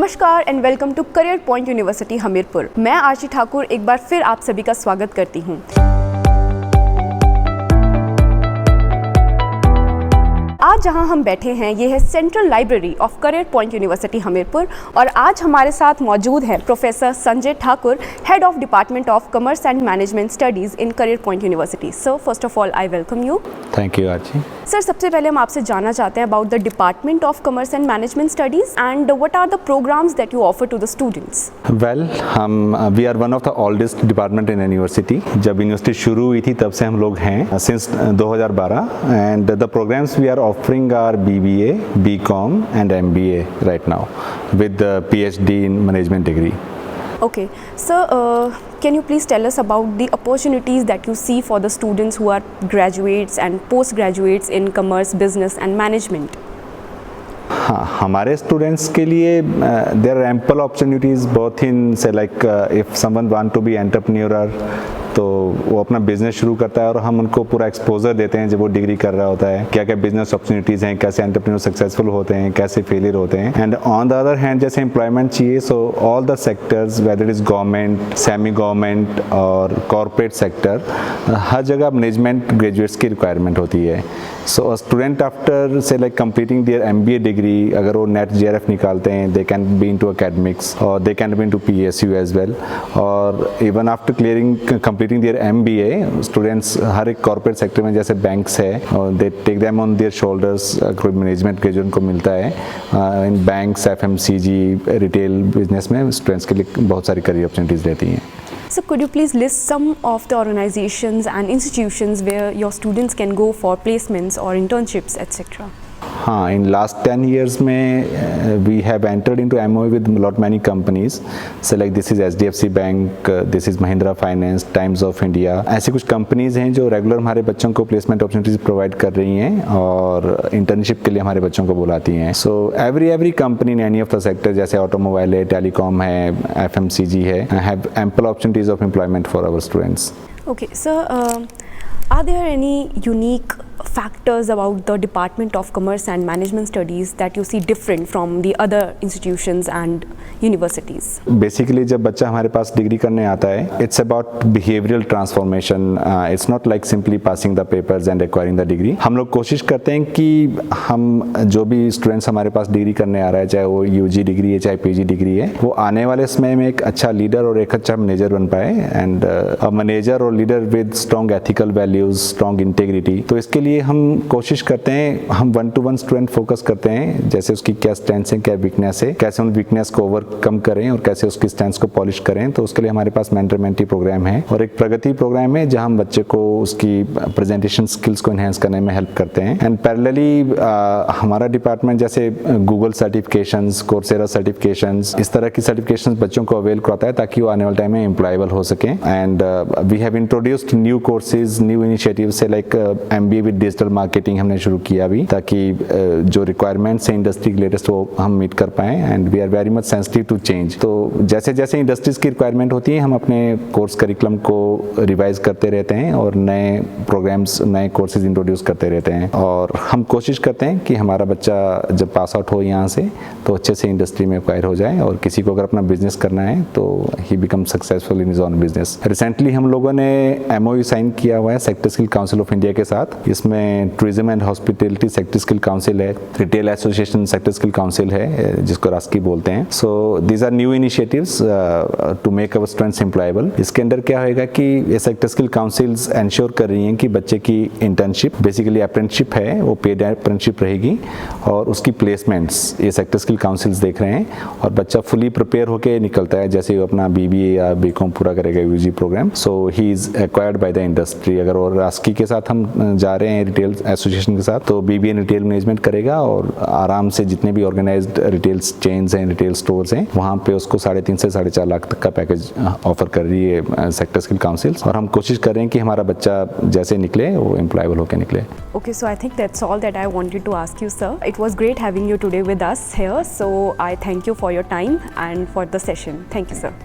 नमस्कार and welcome to career point university Hamirpur. मैं आशी ठाकुर एक बार फिर आप सभी का स्वागत करती हूँ। आज जहां हम बैठे हैं ये है central library of Career point university Hamirpur और आज हमारे साथ मौजूद हैं professor Sanjay Thakur, head of department of commerce and management studies in Career point University. Sir first of all I welcome you. Thank you आची। सर सबसे पहले हम आपसे जानना चाहते हैं about the department of commerce and management studies and what are the programs that you offer to the students. Well we are one of the oldest department in university. जब university शुरू हुई थी तब से हम लोग हैं since 2012 and the programs we are offering are BBA, BCom and MBA right now with the PhD in management degree. Okay, so can you please tell us about the opportunities that you see for the students who are graduates and postgraduates in commerce, business and management? हाँ, हमारे students के लिए there are ample opportunities both in से like if someone want to be entrepreneur तो वो अपना business शुरू करता है और हम उनको पूरा एक्सपोजर देते हैं जब वो डिग्री कर रहा होता है, क्या क्या बिजनेस अपॉर्चुनिटीज़ हैं, कैसे एंटरप्रेन्योर सक्सेसफुल होते हैं, कैसे फेलियर होते हैं। And on the other hand जैसे एम्प्लॉयमेंट चाहिए so all the sectors whether is government, semi government और कॉरपोरेट सेक्टर, हर जगह मैनेजमेंट ग्रेजुएट्स की रिक्वायरमेंट होती है। सो स्टूडेंट आफ्टर से like completing their MBA degree अगर वो नेट JRF निकालते हैं they can be into academics और they can be into PSU as well. और even after clearing completing their MBA students हर एक कॉर्पोरेट सेक्टर में जैसे बैंक्स है और they take them on their shoulders, कोई मैनेजमेंट ग्रेजुएट को मिलता है in banks, FMCG, retail business में स्टूडेंट्स के लिए बहुत सारी करियर अपॉर्चुनिटीज़ रहती हैं। So could you please list some of the organizations and institutions where your students can go for placements or internships, etc.? हाँ, in last 10 years में we have entered into MOU with lot many companies. So like this is HDFC Bank, this is Mahindra Finance, Times of India. ऐसी कुछ companies हैं जो regular हमारे बच्चों को placement opportunities provide कर रही हैं और इंटर्नशिप के लिए हमारे बच्चों को बुलाती हैं। So every company in any of the sector जैसे ऑटोमोबाइल है, टेलीकॉम है, FMCG है, have ample opportunities of employment for our students. Okay, so are there any unique factors about the Department of Commerce and Management Studies that you see different from the other institutions and universities? Basically जब बच्चा हमारे पास degree करने आता है it's about behavioral transformation. It's not like simply passing the papers and acquiring the degree. हम लोग कोशिश करते हैं कि हम जो भी स्टूडेंट्स हमारे पास डिग्री करने आ रहा है चाहे वो UG डिग्री है चाहे PG डिग्री है वो आने वाले समय में एक अच्छा लीडर और एक अच्छा मैनेजर बन पाए एंड अ मैनेजर और leader with strong ethical values, strong integrity. तो इसके लिए हम कोशिश करते हैं हम 1-to-1 स्टूडेंट फोकस करते हैं जैसे उसकी क्या स्ट्रेंथ्स है, क्या वीकनेस है, कैसे उन वीकनेस को ओवरकम करें और कैसे उसकी स्ट्रेंथ्स को पॉलिश करें। तो उसके लिए हमारे पास मेंटर मेंटी प्रोग्राम है और एक प्रगति प्रोग्राम है जहां हम बच्चे को उसकी प्रेजेंटेशन स्किल्स को एनहेंस करने में हेल्प करते हैं। एंड पैरेलली हमारा डिपार्टमेंट जैसे गूगल सर्टिफिकेशंस, कोर्सेरा सर्टिफिकेशंस, इस तरह की सर्टिफिकेशंस बच्चों को अवेल कराता है ताकि वो आने वाले टाइम में एम्प्लॉयबल हो सके। And we have introduced new courses, new initiative से like MBA with digital marketing हमने शुरू किया अभी ताकि जो रिक्वायरमेंट्स हैं इंडस्ट्री के लेटेस्ट वो हम मीट कर पाएँ and we are very much sensitive to change. तो जैसे जैसे इंडस्ट्रीज की रिक्वायरमेंट होती है हम अपने कोर्स करिकुलम को रिवाइज करते रहते हैं और नए प्रोग्राम्स, नए कोर्सेज इंट्रोड्यूस करते रहते हैं और हम कोशिश करते हैं कि हमारा बच्चा जब पास आउट हो यहाँ से तो अच्छे से इंडस्ट्री में एक्वायर हो जाए और किसी को अगर अपना बिजनेस करना है तो ही become successful in his own business. Recently हम लोगों ने MOU साइन किया हुआ है sector skill council of India के साथ। इसमें tourism and hospitality sector skill council है, retail association sector skill council है जिसको रास्की बोलते हैं। So these are new initiatives to make our students employable. इसके अंदर क्या होएगा कि ये सेक्टर स्किल काउंसिल्स इंश्योर कर रही हैं कि बच्चे की इंटर्नशिप बेसिकली अप्रेंटिसशिप है वो पेड अप्रेंटिसशिप रहेगी और उसकी प्लेसमेंट्स ये सेक्टर स्किल काउंसिल्स देख रहे हैं और बच्चा फुली प्रिपेयर होकर निकलता है जैसे वो अपना BBA या BCom पूरा करेगा UG program. So he is acquired by the industry. अगर और रास्की के साथ हम जा रहे हैं रिटेल एसोसिएशन के साथ तो BBA इन रिटेल मैनेजमेंट करेगा और आराम से जितने भी ऑर्गेनाइज्ड रिटेल चेन्स हैं, रिटेल स्टोर्स हैं वहाँ पे उसको 3.5 से 4.5 लाख तक का पैकेज ऑफर कर रही है सेक्टर स्किल काउंसिल्स और हम कोशिश कर रहे हैं कि हमारा बच्चा जैसे निकले वो एम्प्लॉयबल होकर निकले। Okay, so I think that's all that I wanted to ask you, sir. It was great having you today with us here. So I thank you for your time and for the session. Thank you, sir.